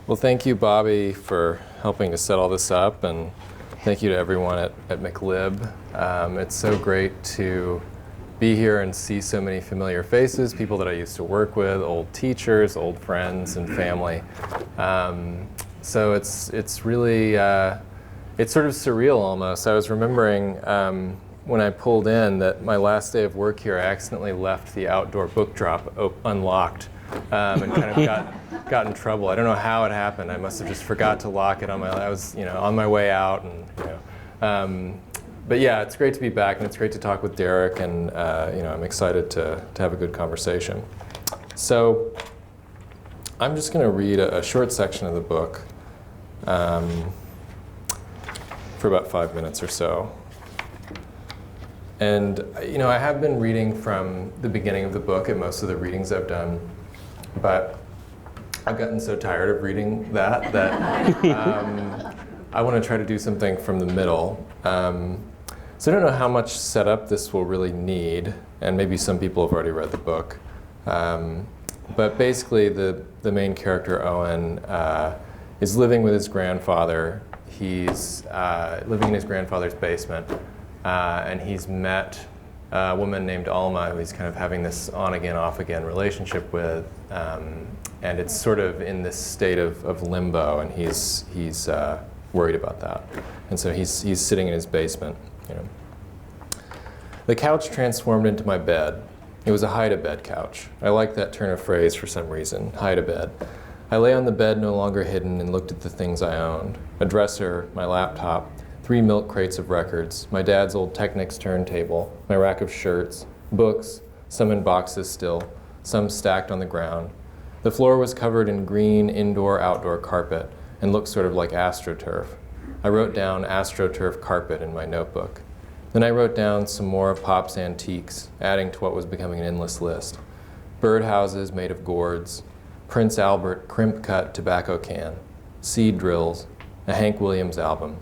Well, thank you, Bobby, for helping to set all this up, and thank you to everyone at McLib. It's so great to be here and see so many familiar faces, people that I used to work with, old teachers, old friends, and family. So it's really, it's sort of surreal almost. I was remembering when I pulled in that my last day of work here, I accidentally left the outdoor book drop unlocked and kind of got in trouble. I don't know how it happened. I must have just forgot to lock it I was on my way out, and but yeah, it's great to be back, and it's great to talk with Derek, and I'm excited to have a good conversation. So I'm just going to read a short section of the book for about 5 minutes or so. And I have been reading from the beginning of the book at most of the readings I've done, but I've gotten so tired of reading that I want to try to do something from the middle. So I don't know how much setup this will really need, and maybe some people have already read the book. But basically the main character, Owen, is living with his grandfather. He's living in his grandfather's basement, and he's met a woman named Alma, who he's kind of having this on-again, off-again relationship with. And it's sort of in this state of limbo, and he's worried about that. And so he's sitting in his basement. The couch transformed into my bed. It was a hide-a-bed couch. I like that turn of phrase for some reason, hide-a-bed. I lay on the bed no longer hidden and looked at the things I owned. A dresser, my laptop, 3 milk crates of records, my dad's old Technics turntable, my rack of shirts, books, some in boxes still, some stacked on the ground. The floor was covered in green indoor-outdoor carpet and looked sort of like AstroTurf. I wrote down AstroTurf carpet in my notebook. Then I wrote down some more of Pop's antiques, adding to what was becoming an endless list. Birdhouses made of gourds, Prince Albert crimp-cut tobacco can, seed drills, a Hank Williams album,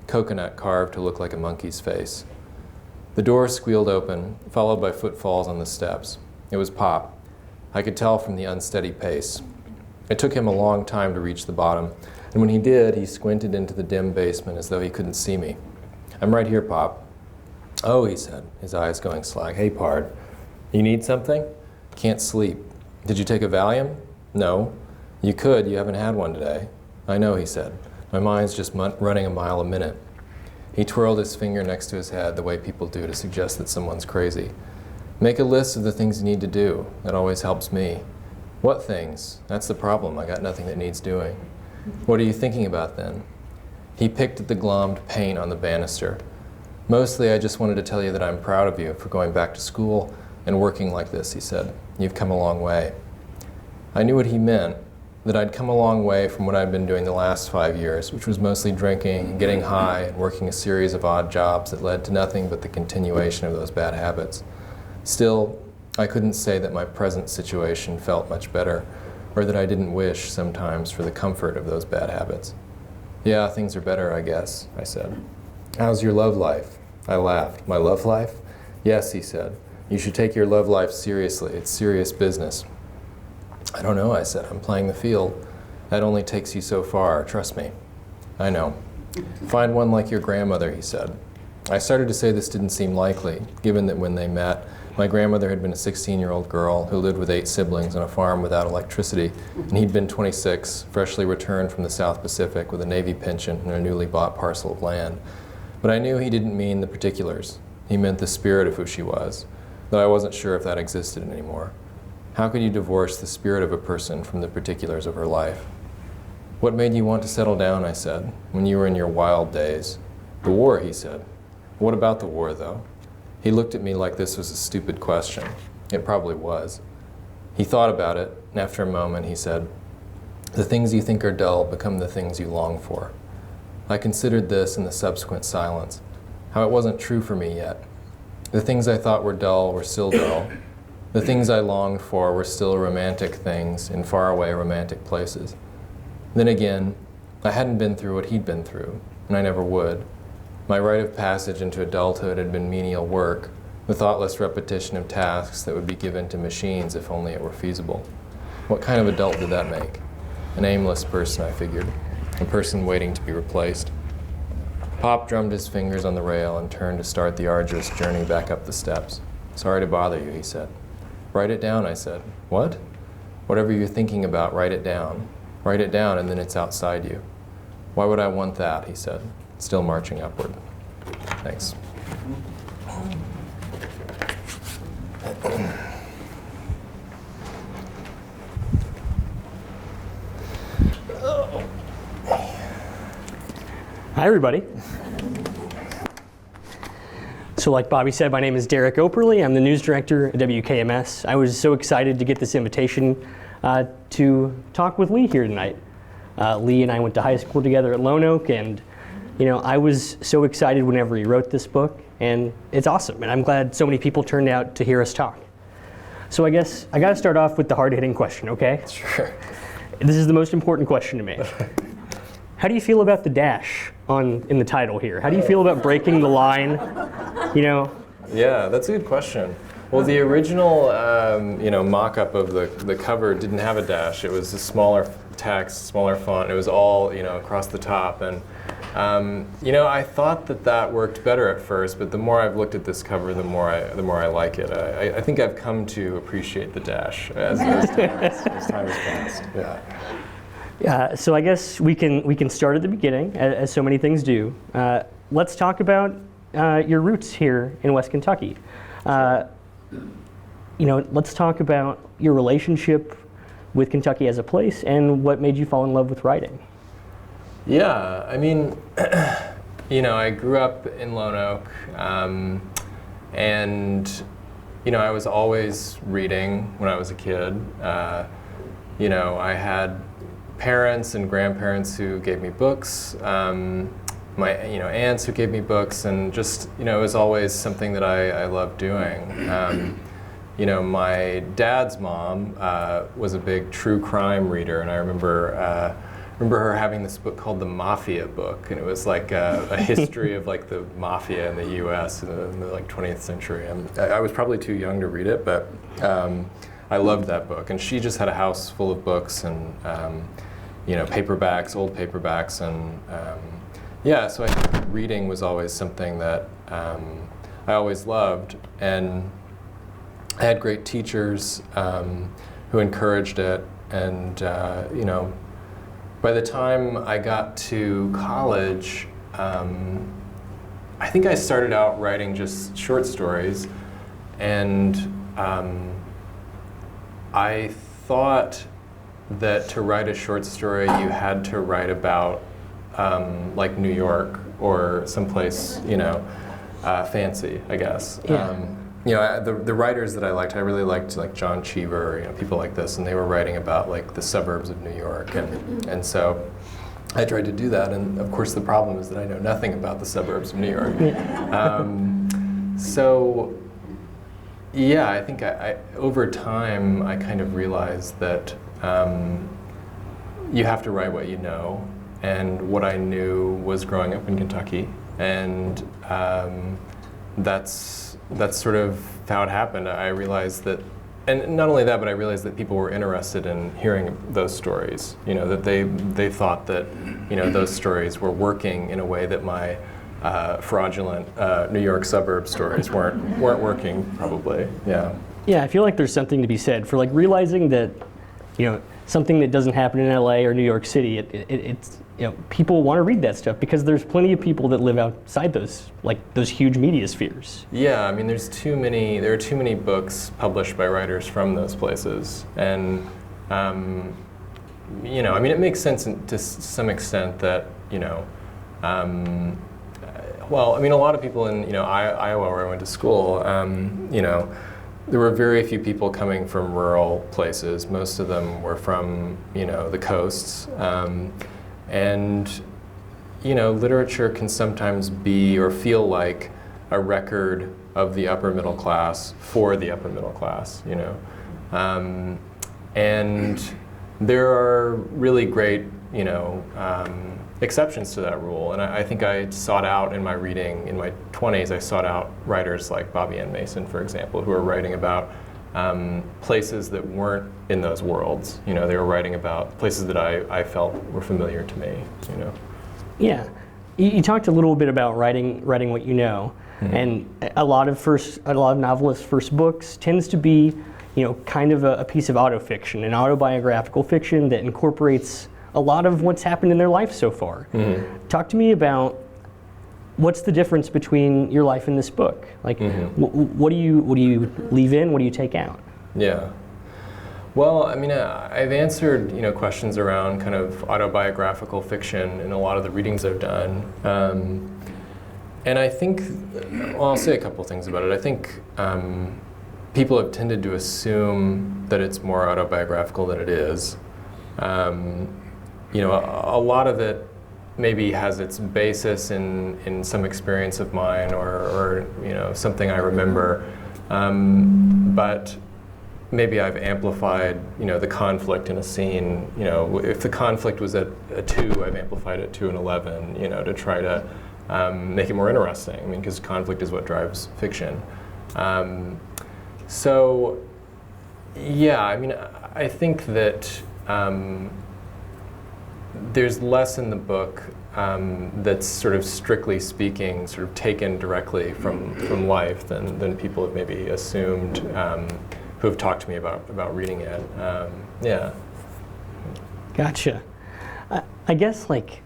coconut carved to look like a monkey's face. The door squealed open, followed by footfalls on the steps. It was Pop. I could tell from the unsteady pace. It took him a long time to reach the bottom, and when he did, he squinted into the dim basement as though he couldn't see me. "I'm right here, Pop." "Oh," he said, his eyes going slack. "Hey, Pard. You need something?" "Can't sleep." "Did you take a Valium?" "No." "You could. You haven't had one today." "I know," he said. "My mind's just running a mile a minute." He twirled his finger next to his head the way people do to suggest that someone's crazy. "Make a list of the things you need to do. That always helps me." "What things?" "That's the problem. I got nothing that needs doing." "What are you thinking about then?" He picked at the glommed paint on the banister. "Mostly I just wanted to tell you that I'm proud of you for going back to school and working like this," he said. "You've come a long way." I knew what he meant, that I'd come a long way from what I'd been doing the last 5 years, which was mostly drinking, getting high, and working a series of odd jobs that led to nothing but the continuation of those bad habits. Still, I couldn't say that my present situation felt much better, or that I didn't wish sometimes for the comfort of those bad habits. "Yeah, things are better, I guess," I said. "How's your love life?" I laughed. "My love life?" "Yes," he said. "You should take your love life seriously. It's serious business." "I don't know," I said. "I'm playing the field. That only takes you so far, trust me." "I know." "Find one like your grandmother," he said. I started to say this didn't seem likely, given that when they met, my grandmother had been a 16-year-old girl who lived with 8 siblings on a farm without electricity, and he'd been 26, freshly returned from the South Pacific with a Navy pension and a newly bought parcel of land. But I knew he didn't mean the particulars. He meant the spirit of who she was, though I wasn't sure if that existed anymore. How could you divorce the spirit of a person from the particulars of her life? "What made you want to settle down," I said, "when you were in your wild days?" "The war," he said. "What about the war, though?" He looked at me like this was a stupid question. It probably was. He thought about it, and after a moment he said, "The things you think are dull become the things you long for." I considered this in the subsequent silence, how it wasn't true for me yet. The things I thought were dull were still dull. The things I longed for were still romantic things in faraway romantic places. Then again, I hadn't been through what he'd been through, and I never would. My rite of passage into adulthood had been menial work, the thoughtless repetition of tasks that would be given to machines if only it were feasible. What kind of adult did that make? An aimless person, I figured. A person waiting to be replaced. Pop drummed his fingers on the rail and turned to start the arduous journey back up the steps. Sorry to bother you, he said. Write it down, I said. What? Whatever you're thinking about, write it down. Write it down and then it's outside you. Why would I want that, he said, still marching upward. Thanks. Hi, everybody. So like Bobby said, my name is Derek Operle. I'm the news director at WKMS. I was so excited to get this invitation to talk with Lee here tonight. Lee and I went to high school together at Lone Oak, and I was so excited whenever he wrote this book, and it's awesome, and I'm glad so many people turned out to hear us talk. So I guess I got to start off with the hard-hitting question, okay? Sure. This is the most important question to me. How do you feel about the dash in the title here? How do you feel about breaking the line? Yeah, that's a good question. Well, the original, mock-up of the cover didn't have a dash. It was a smaller text, smaller font. It was all, across the top. And, I thought that worked better at first, but the more I've looked at this cover, the more I like it. I think I've come to appreciate the dash as time has passed. Yeah. So I guess we can start at the beginning, as so many things do. Let's talk about your roots here in West Kentucky. Let's talk about your relationship with Kentucky as a place and what made you fall in love with writing. Yeah, I mean, I grew up in Lone Oak, and I was always reading when I was a kid. I had parents and grandparents who gave me books, my aunts who gave me books, and just it was always something that I loved doing. My dad's mom was a big true crime reader, and I remember her having this book called the Mafia book, and it was like a history of like the mafia in the U.S. in the 20th century. I was probably too young to read it, but I loved that book, and she just had a house full of books and paperbacks, old paperbacks, and so I think reading was always something that I always loved, and I had great teachers who encouraged it, and by the time I got to college, I think I started out writing just short stories, and I thought that to write a short story you had to write about like New York or someplace fancy, I guess. Yeah. The writers that I really liked like John Cheever, people like this, and they were writing about like the suburbs of New York, and so I tried to do that, and of course the problem is that I know nothing about the suburbs of New York. I think I over time I kind of realized that you have to write what you know, and what I knew was growing up in Kentucky, and that's sort of how it happened. I realized that, and not only that, but I realized that people were interested in hearing those stories. That they thought that those stories were working in a way that my fraudulent New York suburb stories weren't working, probably. Yeah. Yeah, I feel like there's something to be said for like realizing that something that doesn't happen in LA or New York City, it's people want to read that stuff because there's plenty of people that live outside those huge media spheres. Yeah, I mean there are too many books published by writers from those places, and it makes sense to some extent that a lot of people in Iowa, where I went to school, there were very few people coming from rural places. Most of them were from the coasts. And literature can sometimes be or feel like a record of the upper middle class for the upper middle class, and there are really great, exceptions to that rule. And I think I sought out in my reading, in my 20s, I sought out writers like Bobby Ann Mason, for example, who are writing about places that weren't in those worlds. You know, they were writing about places that I felt were familiar to me. You know. Yeah, you talked a little bit about writing what you know, and a lot of novelists' first books tends to be, you know, kind of a piece of autofiction, an autobiographical fiction that incorporates a lot of what's happened in their life so far. Talk to me about what's the difference between your life and this book. Like, what do you leave in? What do you take out? Yeah. Well, I mean, I've answered, you know, questions around kind of autobiographical fiction in a lot of the readings I've done, and I think, well, I'll say a couple things about it. I think people have tended to assume that it's more autobiographical than it is. You know, a lot of it maybe has its basis in some experience of mine or you know, something I remember, but maybe I've amplified, you know, the conflict in a scene. You know, if the conflict was at a 2, I've amplified it to an 11, you know, to try to make it more interesting. I mean, because conflict is what drives fiction. So, yeah, I mean, I think that there's less in the book that's sort of strictly speaking, sort of taken directly from life than people have maybe assumed who have talked to me about reading it. Yeah. Gotcha. I guess, like,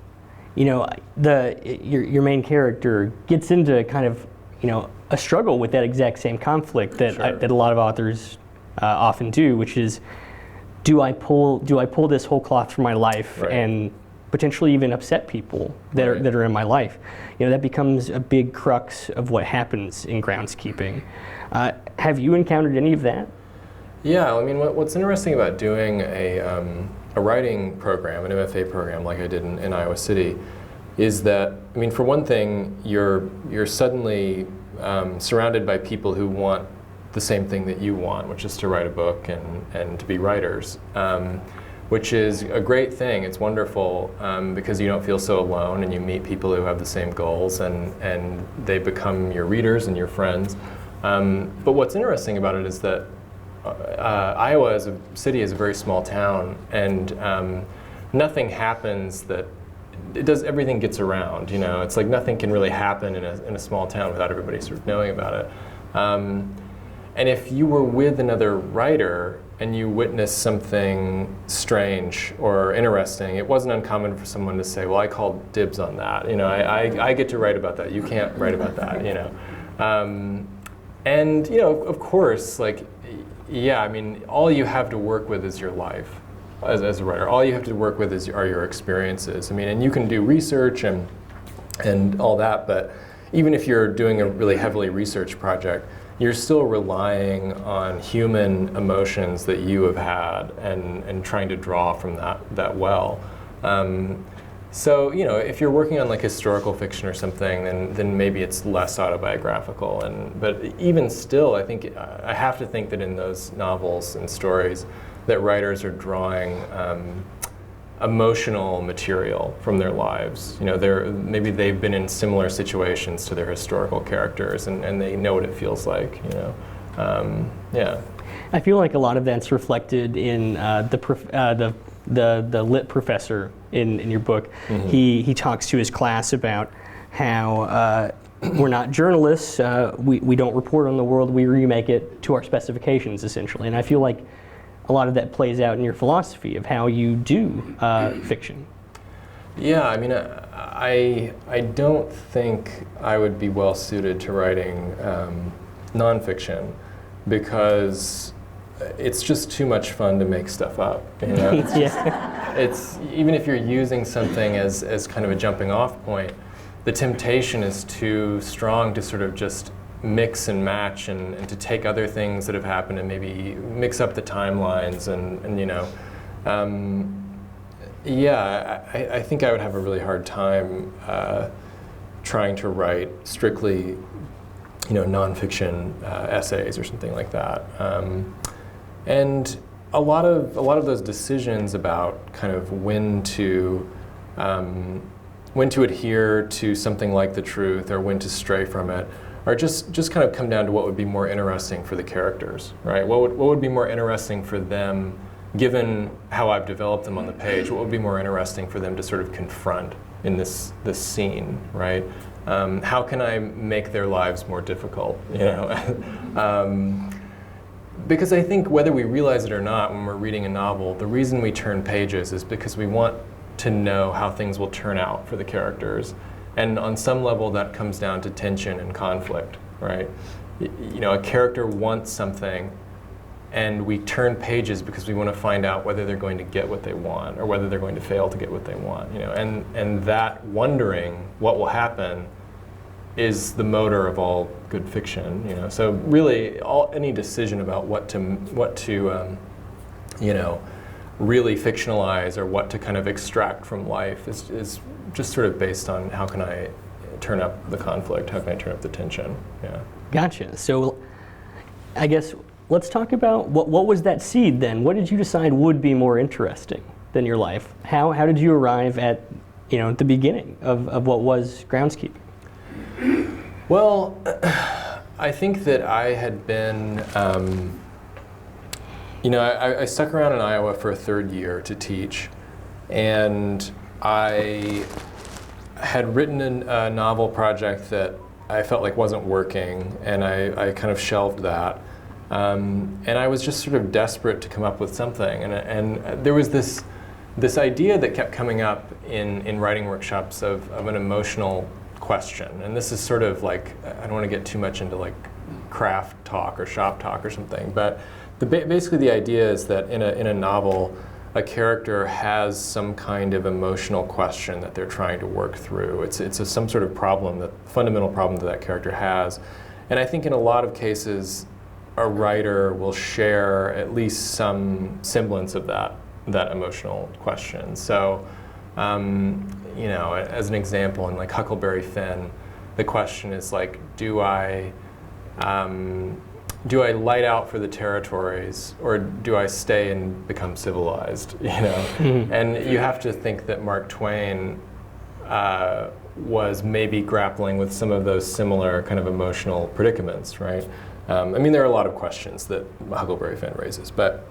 you know, your main character gets into kind of, you know, a struggle with that exact same conflict that that a lot of authors often do, which is, do I pull this whole cloth from my life and potentially even upset people that are in my life? You know, that becomes a big crux of what happens in groundskeeping. Have you encountered any of that? Yeah, I mean, what's interesting about doing a writing program, an MFA program like I did in Iowa City, is that, I mean, for one thing, you're suddenly surrounded by people who want the same thing that you want, which is to write a book and to be writers, which is a great thing. It's wonderful because you don't feel so alone, and you meet people who have the same goals, and they become your readers and your friends. But what's interesting about it is that Iowa as a city is a very small town, and nothing happens that everything gets around. You know, it's like nothing can really happen in a small town without everybody sort of knowing about it. And if you were with another writer and you witnessed something strange or interesting, it wasn't uncommon for someone to say, well, I called dibs on that. You know, I get to write about that. You can't write about that, you know. And, you know, of course, like, yeah, I mean, all you have to work with is your life as a writer. All you have to work with are your experiences. I mean, and you can do research and all that, but even if you're doing a really heavily researched project, you're still relying on human emotions that you have had and trying to draw from that well. So, you know, if you're working on like historical fiction or something, then maybe it's less autobiographical. But even still, I think I have to think that in those novels and stories, that writers are drawing emotional material from their lives. You know, maybe they've been in similar situations to their historical characters, and they know what it feels like. You know, yeah. I feel like a lot of that's reflected in the lit professor in your book. He talks to his class about how we're not journalists. We don't report on the world. We remake it to our specifications, essentially. And I feel like a lot of that plays out in your philosophy of how you do fiction. Yeah, I mean, I don't think I would be well suited to writing nonfiction because it's just too much fun to make stuff up. You know? It's even if you're using something as kind of a jumping off point, the temptation is too strong to sort of just mix and match and to take other things that have happened and maybe mix up the timelines and you know, yeah, I think I would have a really hard time trying to write strictly, you know, nonfiction essays or something like that. And a lot of those decisions about kind of when to adhere to something like the truth or when to stray from it are just kind of come down to what would be more interesting for the characters, right? What would be more interesting for them, given how I've developed them on the page? What would be more interesting for them to sort of confront in this scene, right? How can I make their lives more difficult, you know? Because I think whether we realize it or not, when we're reading a novel, the reason we turn pages is because we want to know how things will turn out for the characters. And on some level, that comes down to tension and conflict, right? You know, a character wants something, and we turn pages because we want to find out whether they're going to get what they want or whether they're going to fail to get what they want. You know, and that wondering what will happen is the motor of all good fiction. You know, so really, any decision about what to you know, really fictionalize or what to kind of extract from life is just sort of based on how can I turn up the conflict, how can I turn up the tension. Yeah. Gotcha. So I guess let's talk about what was that seed then? What did you decide would be more interesting than your life? How did you arrive at, you know, the beginning of what was Groundskeeping? Well, I think that I had been, you know, I stuck around in Iowa for a third year to teach, and I had written a novel project that I felt like wasn't working, and I kind of shelved that. And I was just sort of desperate to come up with something, and there was this idea that kept coming up in writing workshops of an emotional question. And this is sort of like, I don't want to get too much into like craft talk or shop talk or something, but basically the idea is that in a novel, a character has some kind of emotional question that they're trying to work through. It's some sort of problem, fundamental problem that character has. And I think in a lot of cases, a writer will share at least some semblance of that emotional question. So, you know, as an example, in like Huckleberry Finn, the question is like, do I light out for the territories, or do I stay and become civilized? You know, and you have to think that Mark Twain was maybe grappling with some of those similar kind of emotional predicaments, right? I mean, there are a lot of questions that Huckleberry Finn raises, but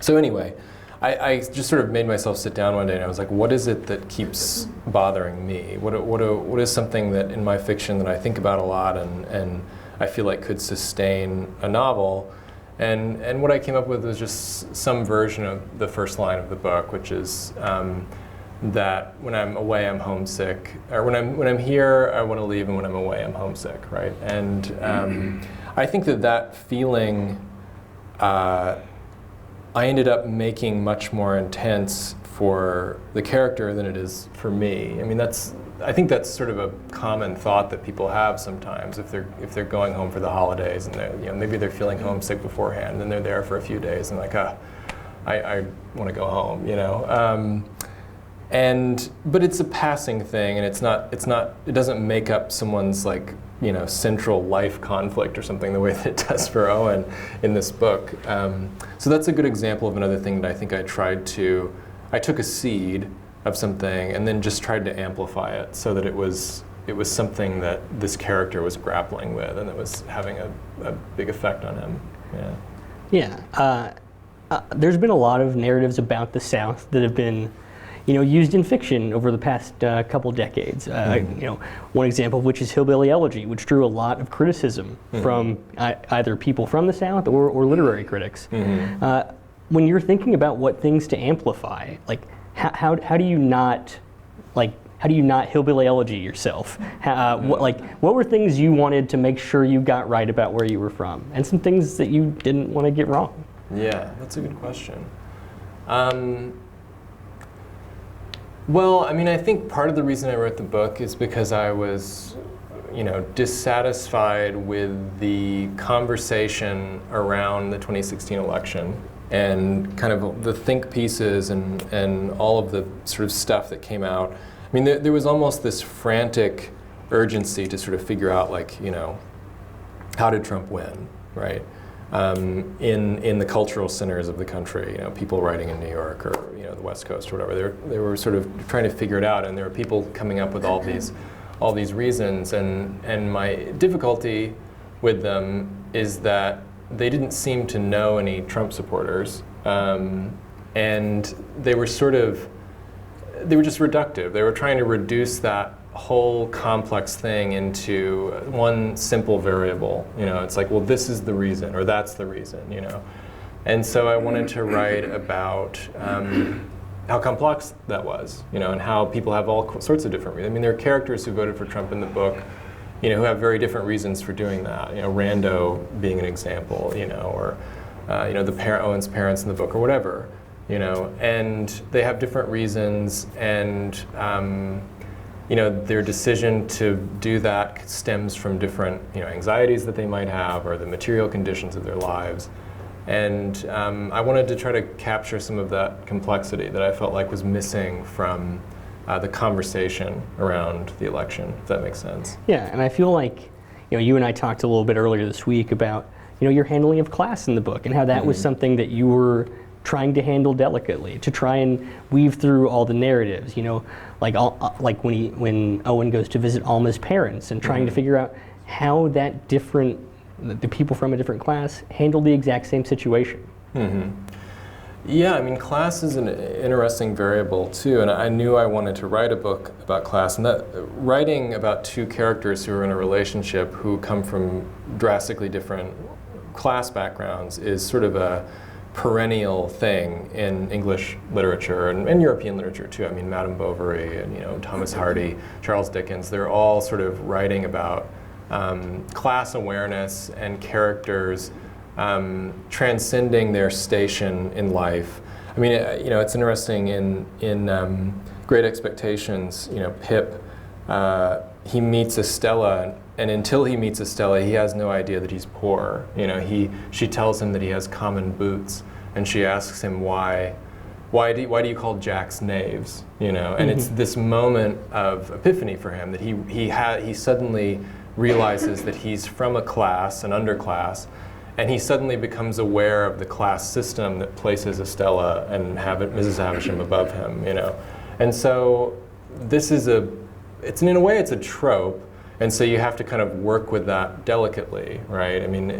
so anyway, I just sort of made myself sit down one day and I was like, what is it that keeps bothering me? What is something that in my fiction that I think about a lot and I feel like could sustain a novel? And what I came up with was just some version of the first line of the book, which is that when I'm away, I'm homesick, or when I'm here, I want to leave, and when I'm away, I'm homesick, right? And I think that feeling I ended up making much more intense for the character than it is for me. I mean, I think that's sort of a common thought that people have sometimes if they're going home for the holidays and you know, maybe they're feeling homesick beforehand, and then they're there for a few days and like, I want to go home, you know. But it's a passing thing, and it doesn't make up someone's like, you know, central life conflict or something the way that it does for Owen in this book. So that's a good example of another thing that I think I took a seed of something and then just tried to amplify it so that it was something that this character was grappling with and that was having a big effect on him. Yeah. Yeah. There's been a lot of narratives about the South that have been, you know, used in fiction over the past couple decades. You know, one example of which is Hillbilly Elegy, which drew a lot of criticism from either people from the South or literary critics. When you're thinking about what things to amplify, like how do you not Hillbilly Elegy yourself? What were things you wanted to make sure you got right about where you were from, and some things that you didn't want to get wrong? Yeah, that's a good question. Well, I mean, I think part of the reason I wrote the book is because I was, you know, dissatisfied with the conversation around the 2016 election and kind of the think pieces and all of the sort of stuff that came out. I mean, there was almost this frantic urgency to sort of figure out, like, you know, how did Trump win, right? In the cultural centers of the country, you know, people writing in New York or, you know, the West Coast or whatever, they were sort of trying to figure it out, and there were people coming up with all all these reasons, and my difficulty with them is that they didn't seem to know any Trump supporters, and they were just reductive. They were trying to reduce that whole complex thing into one simple variable. It's like, well, this is the reason, or that's the reason, And so I wanted to write about how complex that was, and how people have all sorts of different reasons. I mean, there are characters who voted for Trump in the book, who have very different reasons for doing that. Rando being an example, or Owen's parents in the book, or whatever, and they have different reasons, and their decision to do that stems from different, anxieties that they might have, or the material conditions of their lives. And I wanted to try to capture some of that complexity that I felt like was missing from the conversation around the election, if that makes sense. Yeah, and I feel like, you and I talked a little bit earlier this week about, your handling of class in the book, and how that was something that you were trying to handle delicately, to try and weave through all the narratives, like when Owen goes to visit Alma's parents, and trying to figure out how the people from a different class handle the exact same situation. Yeah, I mean, class is an interesting variable too, and I knew I wanted to write a book about class, and that writing about two characters who are in a relationship who come from drastically different class backgrounds is sort of a perennial thing in English literature and European literature too. I mean, Madame Bovary and Thomas Hardy, Charles Dickens, they're all sort of writing about class awareness and characters transcending their station in life. I mean, it's interesting in Great Expectations, Pip, he meets Estella, and until he meets Estella, he has no idea that he's poor. She tells him that he has common boots, and she asks him why do you call jacks knaves? And it's this moment of epiphany for him that he suddenly realizes that he's from a class, an underclass, and he suddenly becomes aware of the class system that places Estella and Mrs. Havisham above him, And so in a way it's a trope, and so you have to kind of work with that delicately, right? I mean,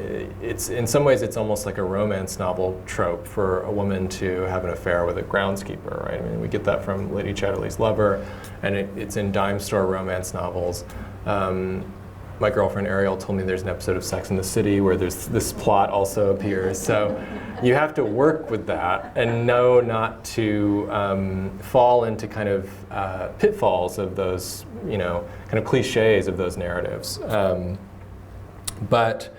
it's in some ways it's almost like a romance novel trope for a woman to have an affair with a groundskeeper, right? I mean, we get that from Lady Chatterley's Lover, and it's in dime store romance novels. My girlfriend Ariel told me there's an episode of Sex and the City where this plot also appears. So you have to work with that and know not to fall into kind of pitfalls of those, kind of cliches of those narratives. But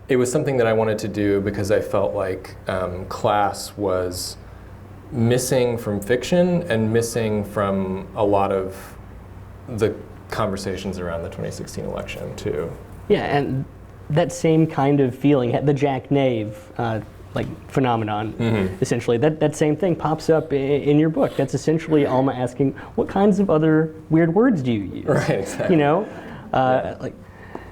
it was something that I wanted to do because I felt like class was missing from fiction and missing from a lot of the conversations around the 2016 election too. Yeah, and that same kind of feeling, the Jack Knave phenomenon, essentially, that same thing pops up in your book. That's essentially Alma asking, what kinds of other weird words do you use? Right, exactly.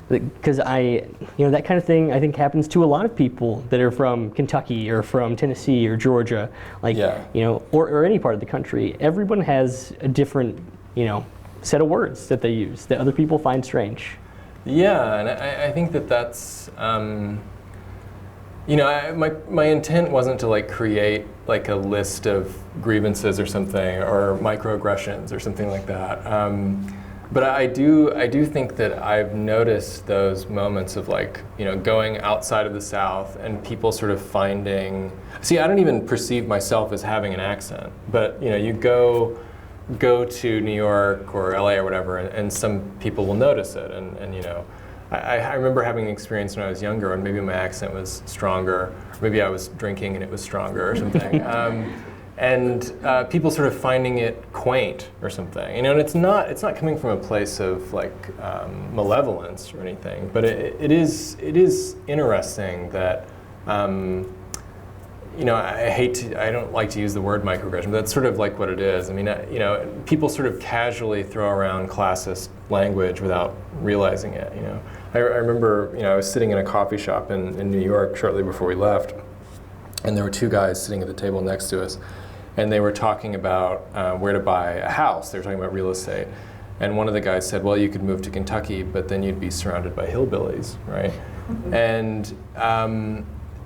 Because that kind of thing I think happens to a lot of people that are from Kentucky or from Tennessee or Georgia, or any part of the country. Everyone has a different, set of words that they use that other people find strange. Yeah, and I think that's, my intent wasn't to create a list of grievances or something, or microaggressions or something like that. But I do think that I've noticed those moments of going outside of the South and people sort of finding, I don't even perceive myself as having an accent, but you go to New York or LA or whatever, and some people will notice it. And I remember having an experience when I was younger, and maybe my accent was stronger, or maybe I was drinking and it was stronger or something. And people sort of finding it quaint or something. And it's not coming from a place of malevolence or anything, but it is interesting that. I don't like to use the word microaggression, but that's sort of like what it is. I mean, people sort of casually throw around classist language without realizing it, I remember, I was sitting in a coffee shop in New York shortly before we left, and there were two guys sitting at the table next to us, and they were talking about where to buy a house. They were talking about real estate. And one of the guys said, well, you could move to Kentucky, but then you'd be surrounded by hillbillies, right? And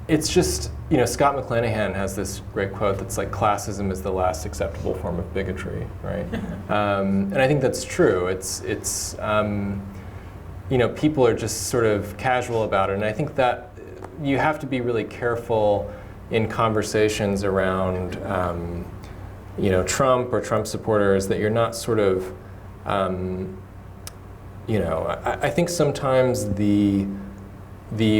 it's just, Scott McClanahan has this great quote that's like, classism is the last acceptable form of bigotry, right? And I think that's true. It's people are just sort of casual about it. And I think that you have to be really careful in conversations around, Trump or Trump supporters, that you're not sort of, I think sometimes the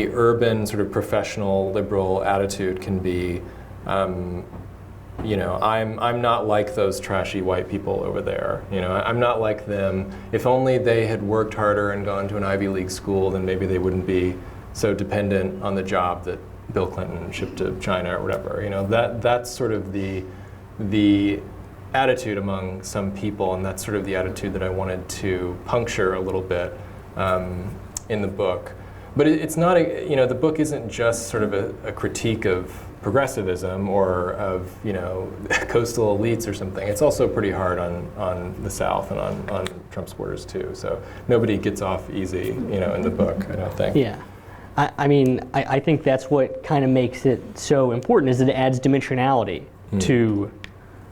urban sort of professional liberal attitude can be, I'm not like those trashy white people over there. I'm not like them. If only they had worked harder and gone to an Ivy League school, then maybe they wouldn't be so dependent on the job that Bill Clinton shipped to China or whatever. That's sort of the attitude among some people, and that's sort of the attitude that I wanted to puncture a little bit in the book. But it's not the book isn't just sort of a critique of progressivism or of coastal elites or something. It's also pretty hard on the South and on Trump supporters too. So nobody gets off easy, in the book, I don't think. Yeah. I think that's what kind of makes it so important, is that it adds dimensionality to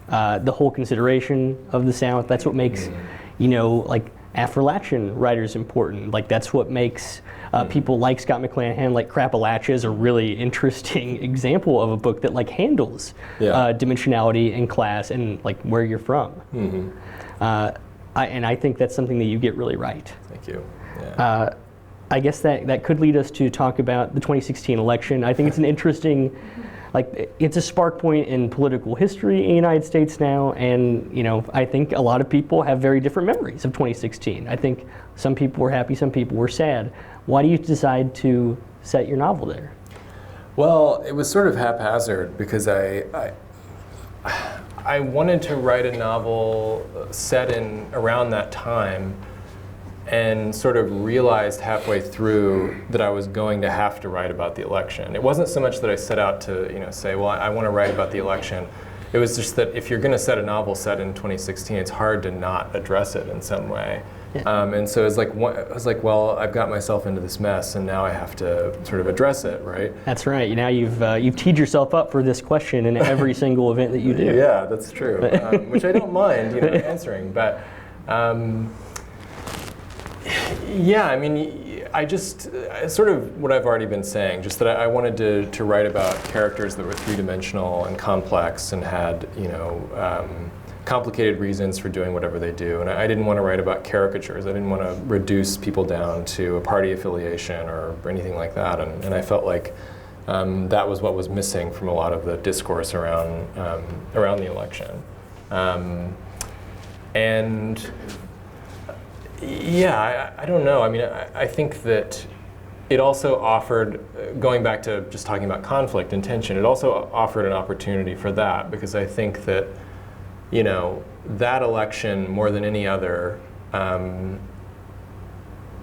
the whole consideration of the South. That's what makes, like Appalachian writers important. Like that's what makes people like Scott McClanahan, like Crapalachia is a really interesting example of a book that like handles dimensionality and class and like where you're from. Mm-hmm. And I think that's something that you get really right. Thank you. Yeah. I guess that could lead us to talk about the 2016 election. I think it's an interesting, it's a spark point in political history in the United States now, and I think a lot of people have very different memories of 2016. I think some people were happy, some people were sad. Why do you decide to set your novel there? Well, it was sort of haphazard because I wanted to write a novel set in around that time, and sort of realized halfway through that I was going to have to write about the election. It wasn't so much that I set out to say, well, I want to write about the election. It was just that if you're going to set a novel set in 2016, it's hard to not address it in some way. Yeah. And so I was like, well, I've got myself into this mess, and now I have to sort of address it, right? That's right. Now you've teed yourself up for this question in every single event that you do. Yeah, that's true. Which I don't mind, answering, but. Yeah, I just, sort of what I've already been saying, just that I wanted to write about characters that were three-dimensional and complex and had, complicated reasons for doing whatever they do. And I didn't want to write about caricatures. I didn't want to reduce people down to a party affiliation or anything like that. And I felt like that was what was missing from a lot of the discourse around the election. And yeah, I don't know. I think that it also offered, going back to just talking about conflict and tension, it also offered an opportunity for that, because I think that, that election, more than any other,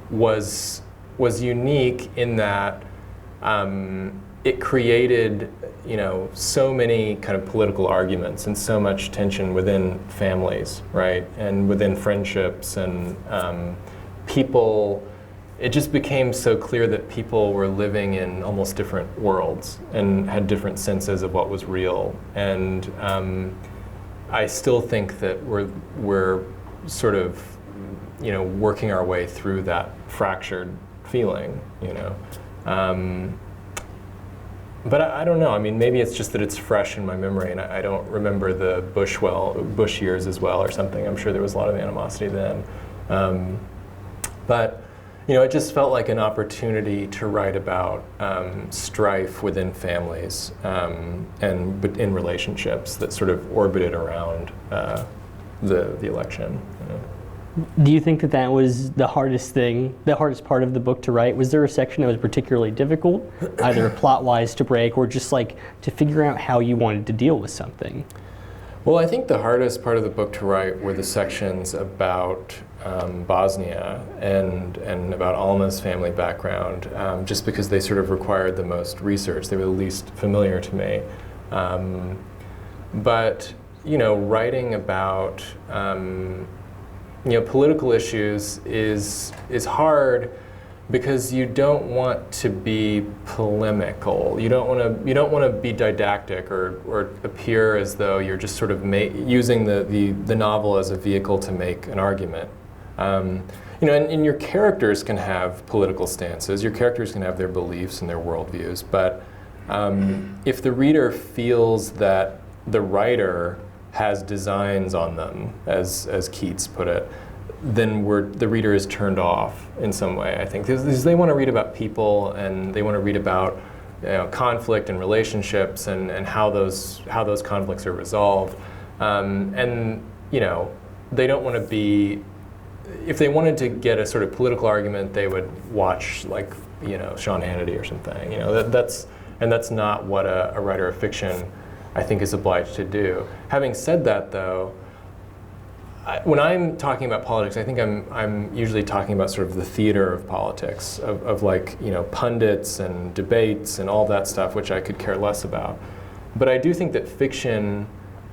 was unique in that it created, so many kind of political arguments and so much tension within families, right, and within friendships, and people. It just became so clear that people were living in almost different worlds and had different senses of what was real. And I still think that we're sort of, working our way through that fractured feeling, But I don't know. Maybe it's just that it's fresh in my memory, and I don't remember the Bush years as well, or something. I'm sure there was a lot of animosity then. But it just felt like an opportunity to write about strife within families and in relationships that sort of orbited around the election. Do you think that was the hardest part of the book to write? Was there a section that was particularly difficult, either plot-wise to break, or just like to figure out how you wanted to deal with something? Well, I think the hardest part of the book to write were the sections about Bosnia and about Alma's family background, just because they sort of required the most research. They were the least familiar to me. But, writing about political issues is hard because you don't want to be polemical. You don't want to be didactic or appear as though you're just sort of using the novel as a vehicle to make an argument. And your characters can have political stances. Your characters can have their beliefs and their worldviews. But if the reader feels that the writer has designs on them, as Keats put it, then the reader is turned off in some way, I think. Because they want to read about people, and they want to read about conflict and relationships and how those conflicts are resolved. And they don't want to be, if they wanted to get a sort of political argument, they would watch Sean Hannity or something. That's not what a writer of fiction, I think, is obliged to do. Having said that, though, when I'm talking about politics, I think I'm usually talking about sort of the theater of politics, of pundits and debates and all that stuff, which I could care less about. But I do think that fiction,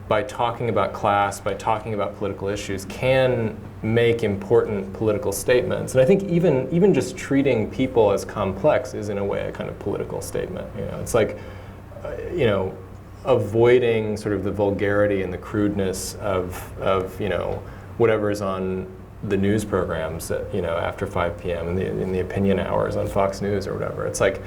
by talking about class, by talking about political issues, can make important political statements. And I think even just treating people as complex is, in a way, a kind of political statement. It's like, avoiding sort of the vulgarity and the crudeness of whatever is on the news programs at, after 5 p.m. in the opinion hours on Fox News or whatever. It's like,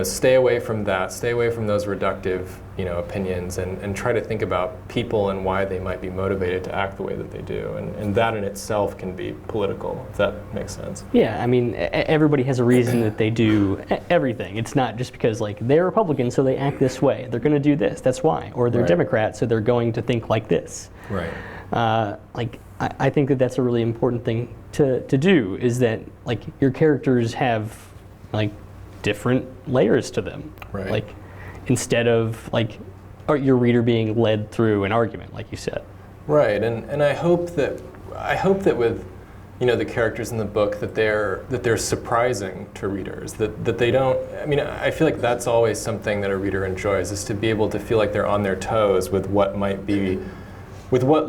stay away from that, stay away from those reductive, opinions, and try to think about people and why they might be motivated to act the way that they do. And that in itself can be political, if that makes sense. Yeah, I mean, everybody has a reason that they do everything. It's not just because, they're Republicans, so they act this way. They're going to do this, that's why. Or they're Democrats, so they're going to think like this. Right. I think that that's a really important thing to do, is that, your characters have, different layers to them. Right. Instead of your reader being led through an argument, like you said. Right, and I hope that with the characters in the book that they're surprising to readers, that they don't. I mean, I feel like that's always something that a reader enjoys, is to be able to feel like they're on their toes with what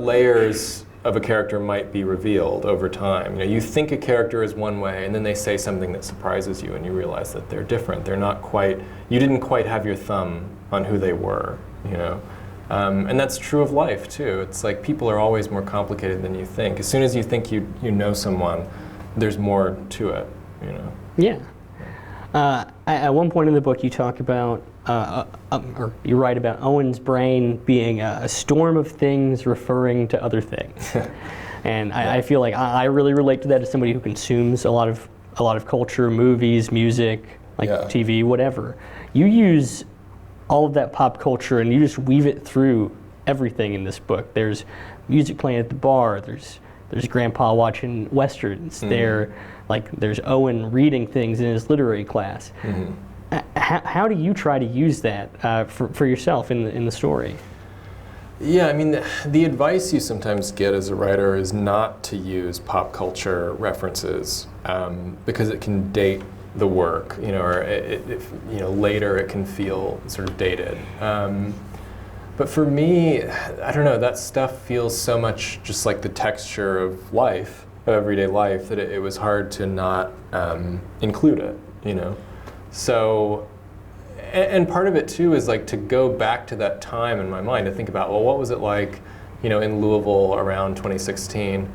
layers of a character might be revealed over time. You think a character is one way, and then they say something that surprises you, and you realize that they're different. They're not quite. You didn't quite have your thumb on who they were. And that's true of life too. It's like people are always more complicated than you think. As soon as you think you know someone, there's more to it. Yeah. At one point in the book, you talk about, or you write about Owen's brain being a storm of things referring to other things, and I feel like I really relate to that as somebody who consumes a lot of culture, movies, music, TV, whatever. You use all of that pop culture and you just weave it through everything in this book. There's music playing at the bar. There's Grandpa watching westerns. Mm-hmm. There's Owen reading things in his literary class. Mm-hmm. How do you try to use that for yourself in the story? Yeah, I mean, the advice you sometimes get as a writer is not to use pop culture references because it can date the work, or later it can feel sort of dated. But for me, I don't know, that stuff feels so much just like the texture of life, of everyday life, that it was hard to not include it, So, and part of it too is to go back to that time in my mind to think about, well, what was it like, in Louisville around 2016?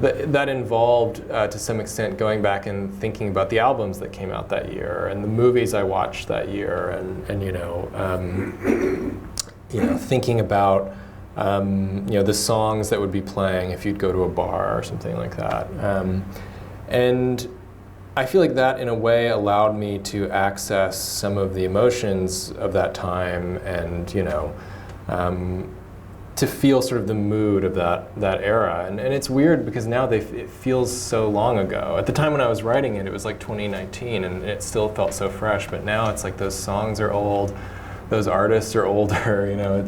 That involved, to some extent, going back and thinking about the albums that came out that year and the movies I watched that year, and thinking about the songs that would be playing if you'd go to a bar or something like that. And I feel like that, in a way, allowed me to access some of the emotions of that time, and to feel sort of the mood of that era. And it's weird because now it feels so long ago. At the time when I was writing it, it was 2019, and it still felt so fresh. But now it's those songs are old, those artists are older.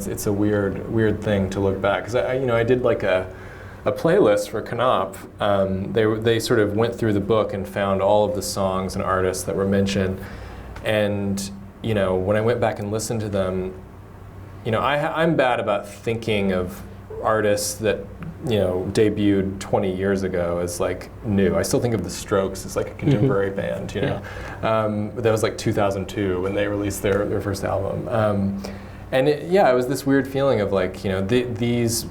It's a weird thing to look back. Because I did a playlist for Knopf. They sort of went through the book and found all of the songs and artists that were mentioned. And when I went back and listened to them, I'm bad about thinking of artists that debuted 20 years ago as like new. I still think of the Strokes as like a contemporary band, but that was like 2002 when they released their first album. And it was this weird feeling of like, these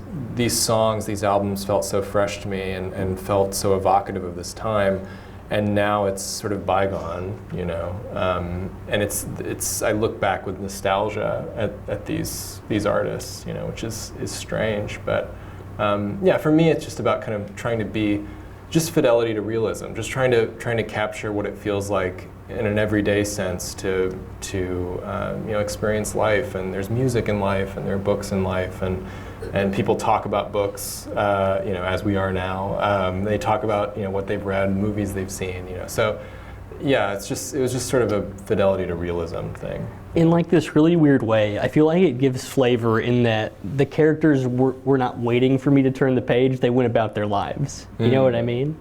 songs, these albums felt so fresh to me and felt so evocative of this time. And now it's sort of bygone, and it's. I look back with nostalgia at these artists, which is strange. But for me, it's just about kind of trying to be, just fidelity to realism, just trying to capture what it feels like in an everyday sense to experience life. And there's music in life, and there are books in life, and people talk about books, as we are now. They talk about what they've read, movies they've seen, So, it was just sort of a fidelity to realism thing. In like this really weird way, I feel like it gives flavor in that the characters were not waiting for me to turn the page; they went about their lives. You know what I mean?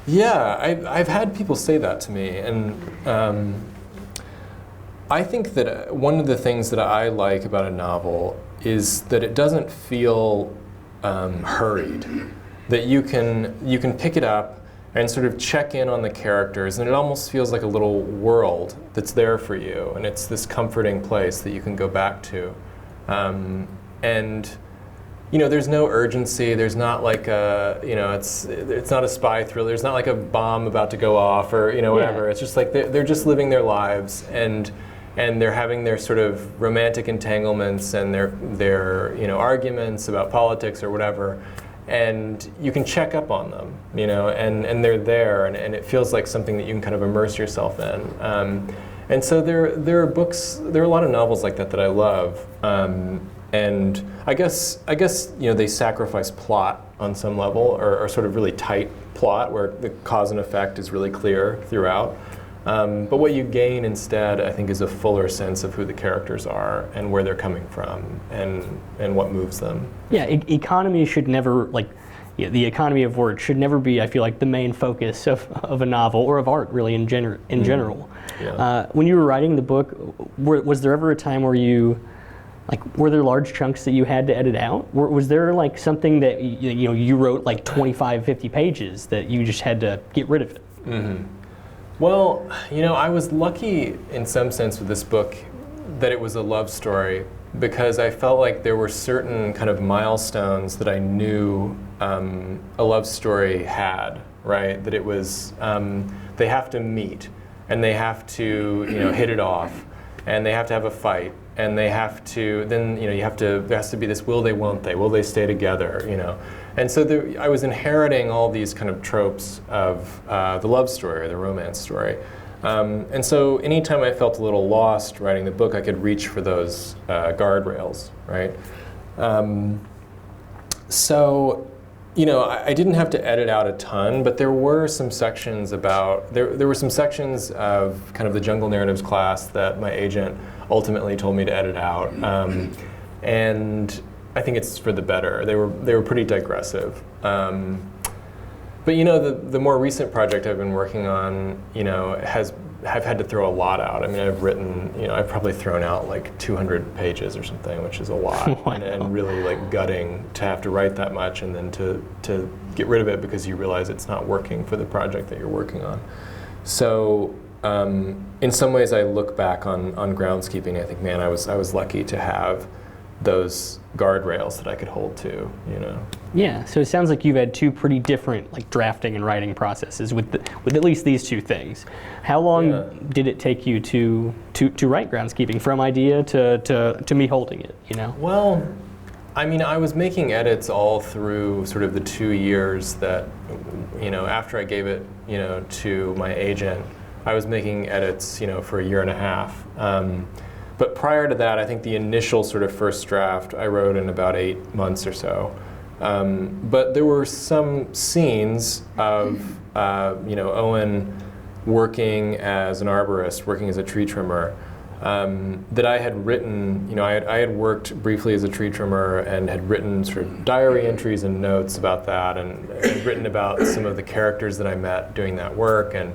Yeah, I've had people say that to me, and I think that one of the things that I like about a novel is that it doesn't feel hurried. That you can pick it up and sort of check in on the characters, and it almost feels like a little world that's there for you, and it's this comforting place that you can go back to. And there's no urgency. There's not like it's not a spy thriller. There's not like a bomb about to go off or whatever. It's just like they're just living their lives, and they're having their sort of romantic entanglements and their arguments about politics or whatever, and you can check up on them, and they're there, and it feels like something that you can kind of immerse yourself in. And so there are books, there are a lot of novels like that I love, and I guess they sacrifice plot on some level, or sort of really tight plot where the cause and effect is really clear throughout. But what you gain instead, I think, is a fuller sense of who the characters are and where they're coming from and what moves them. Yeah, economy should never, the economy of words should never be, I feel like, the main focus of a novel or of art, really, in general. Yeah. When you were writing the book, was there ever a time where were there large chunks that you had to edit out? Was there something that you wrote 25, 50 pages that you just had to get rid of it? Mm-hmm. Well, I was lucky in some sense with this book that it was a love story, because I felt like there were certain kind of milestones that I knew a love story had, right? That it was, they have to meet, and they have to, hit it off, and they have to have a fight, and they have to, then, there has to be this will they, won't they, will they stay together, And so I was inheriting all these kind of tropes of the love story or the romance story. And so anytime I felt a little lost writing the book, I could reach for those guardrails, right? I didn't have to edit out a ton, but there were some sections there were some sections of kind of the jungle narratives class that my agent ultimately told me to edit out. And I think it's for the better. They were pretty digressive. But the more recent project I've been working on, I've had to throw a lot out. I mean, I've probably thrown out 200 pages or something, which is a lot. Wow. and really gutting to have to write that much and then to get rid of it because you realize it's not working for the project that you're working on. So in some ways I look back on Groundskeeping, I think, man, I was lucky to have those guardrails that I could hold to, Yeah, so it sounds like you've had two pretty different drafting and writing processes with at least these two things. How long did it take you to write Groundskeeping, from idea to me holding it, Well, I mean, I was making edits all through sort of the 2 years that, after I gave it, to my agent, I was making edits, for a year and a half. But prior to that, I think the initial sort of first draft I wrote in about 8 months or so. But there were some scenes of, Owen working as an arborist, working as a tree trimmer, that I had written. I had worked briefly as a tree trimmer and had written sort of diary entries and notes about that, and had written about some of the characters that I met doing that work, and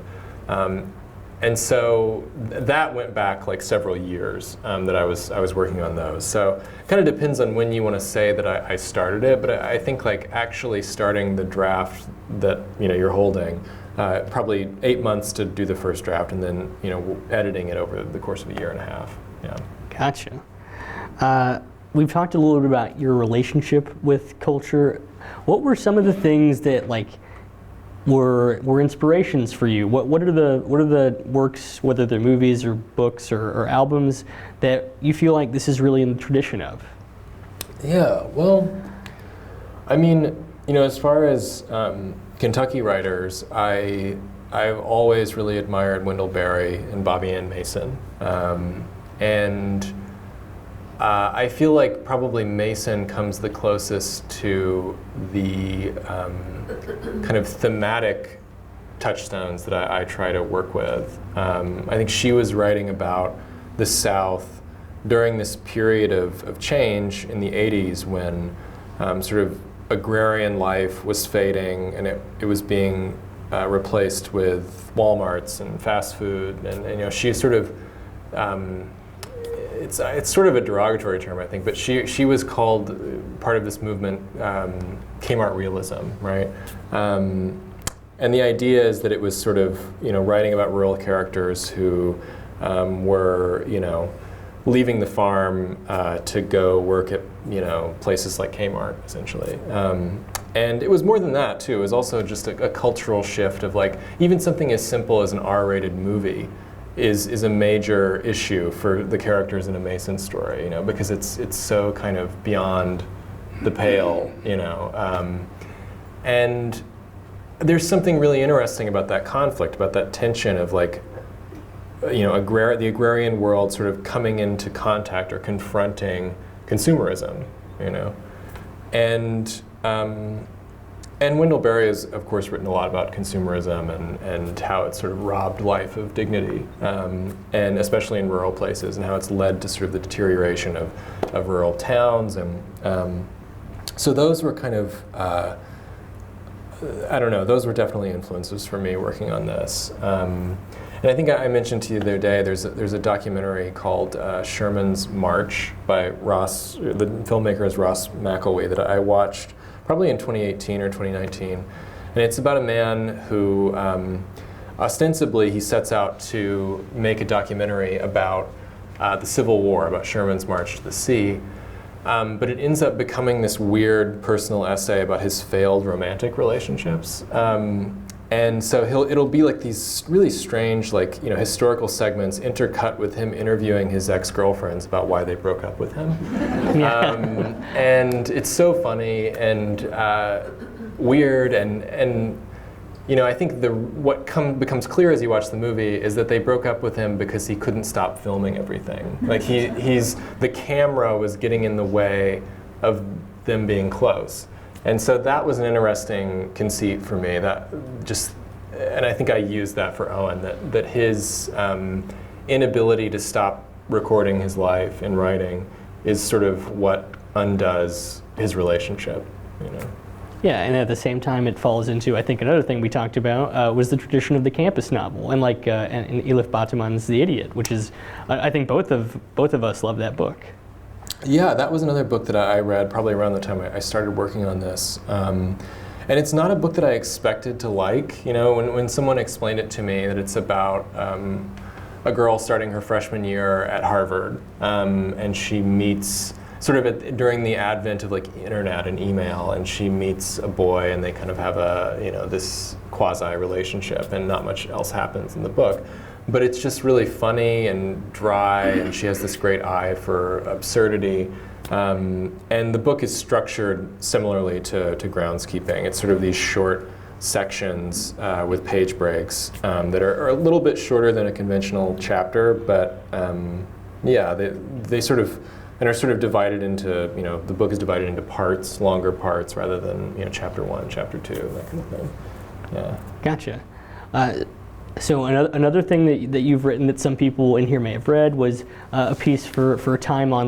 And so that went back like several years that I was working on those. So it kind of depends on when you want to say that I started it, but I think like actually starting the draft that you're holding, probably 8 months to do the first draft, and then editing it over the course of a year and a half. Yeah. Gotcha. We've talked a little bit about your relationship with culture. What were some of the things that were inspirations for you? What are the works, whether they're movies or books or albums, that you feel like this is really in the tradition of? Yeah, well, I mean, as far as Kentucky writers, I've always really admired Wendell Berry and Bobby Ann Mason, and I feel like probably Mason comes the closest to the kind of thematic touchstones that I try to work with. I think she was writing about the South during this period of change in the 80s when sort of agrarian life was fading, and it was being replaced with Walmarts and fast food, and she sort of it's sort of a derogatory term, I think, but she was called part of this movement Kmart realism, right? And the idea is that it was sort of writing about rural characters who were leaving the farm to go work at places like Kmart, essentially. And it was more than that too. It was also just a cultural shift of like even something as simple as an R-rated movie is a major issue for the characters in a Mason story, because it's so kind of beyond the pale, and there's something really interesting about that conflict, about that tension of like, the agrarian world sort of coming into contact or confronting consumerism, and Wendell Berry has, of course, written a lot about consumerism and how it's sort of robbed life of dignity, and especially in rural places, and how it's led to sort of the deterioration of rural towns. And so those were kind of, those were definitely influences for me working on this. And I think I mentioned to you the other day, there's a documentary called Sherman's March by Ross, the filmmaker is Ross McElwee, that I watched probably in 2018 or 2019. And it's about a man who ostensibly he sets out to make a documentary about the Civil War, about Sherman's March to the Sea. But it ends up becoming this weird personal essay about his failed romantic relationships. And so it'll be like these really strange, historical segments intercut with him interviewing his ex-girlfriends about why they broke up with him. And it's so funny and weird, and I think what becomes clear as you watch the movie is that they broke up with him because he couldn't stop filming everything. Like the camera was getting in the way of them being close. And so that was an interesting conceit for me. And I think I used that for Owen. That his inability to stop recording his life and writing is sort of what undoes his relationship. Yeah, and at the same time, it falls into, I think, another thing we talked about was the tradition of the campus novel, and and Elif Batuman's *The Idiot*, which is, I think, both of us love that book. Yeah, that was another book that I read probably around the time I started working on this. And it's not a book that I expected to like. When someone explained it to me, that it's about a girl starting her freshman year at Harvard, and she meets, sort of during the advent of internet and email, and she meets a boy, and they kind of have this quasi-relationship, and not much else happens in the book. But it's just really funny and dry, and she has this great eye for absurdity. And the book is structured similarly to Groundskeeping. It's sort of these short sections with page breaks that are a little bit shorter than a conventional chapter, but they sort of, and are sort of divided into, the book is divided into parts, longer parts, rather than, chapter 1, chapter 2, that kind of thing. Yeah. Gotcha. So another thing that you've written that some people in here may have read was a piece for Time On